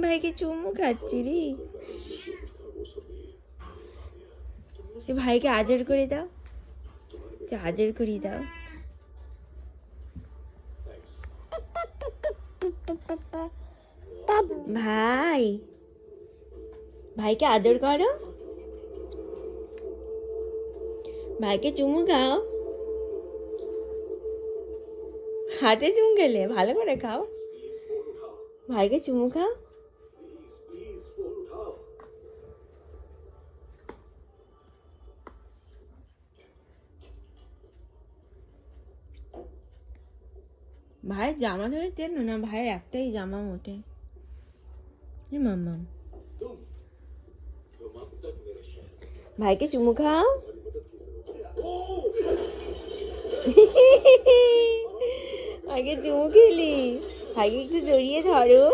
ভাইকে চুমু খাচ্ছি রে। ভাইকে আদর করে দাও, আদর করে দাও। ভাই, ভাইকে আদর করো, ভাইকে চুমু খাও। হাতে চুমু খেলে ভালো করে খাও, ভাইকে চুমু খাও। ভাইয়ের জামা ধরে টেনো না, ভাইয়ের একটাই জামা মোটে। মাম্মাম, ভাইকে চুমু খাও। ভাইকে চুমু খেলি, ভাইকে একটু জড়িয়ে ধরো।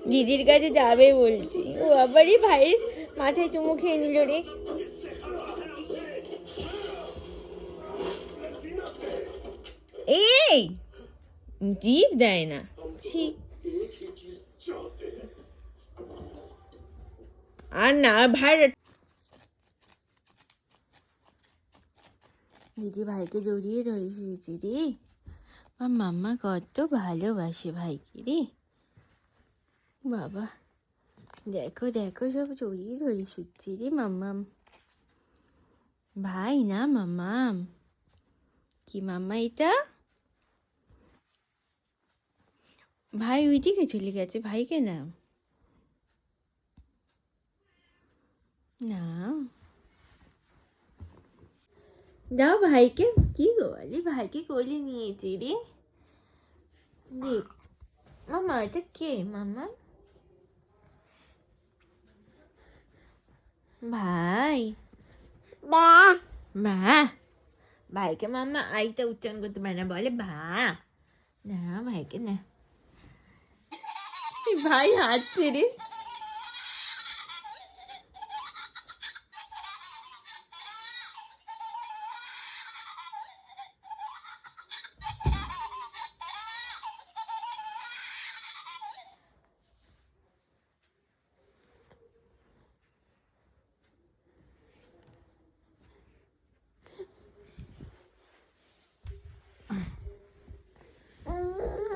দিদির কাছে যাবে বলছি, ও আবারই ভাইয়ের মাথায় চুমু খেয়ে নিল রে। এই জিভ দেয় না, ছি। আর না ভাই, দিদি ভাইকে জড়িয়ে ধরে শুয়েছি রে। মাম্মা কত ভালোবাসে ভাইকে রে। বাবা দেখো দেখো, সব জড়িয়ে ধরে শুচ্ছি রে মাম্মাম। ভাই না মাম্মাম, কি মাম্মা এটা? ভাই ওইদিকে চলে গেছে, ভাইকে নাও নাও, দাও ভাইকে। কি গো বলি, ভাইকে কোলে নিয়েছি রে। দেখ মামা, এটা কে মামা? ভাই বা মা, ভাইকে মাম্মা আইটা উচ্চারণ করতে পারে না, বলে ভা। না ভাইকে না, ভাই হাঁটছে রে।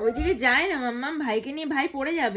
ওইদিকে যায় না মাম্মা, ভাইকে নিয়ে ভাই পড়ে যাবে।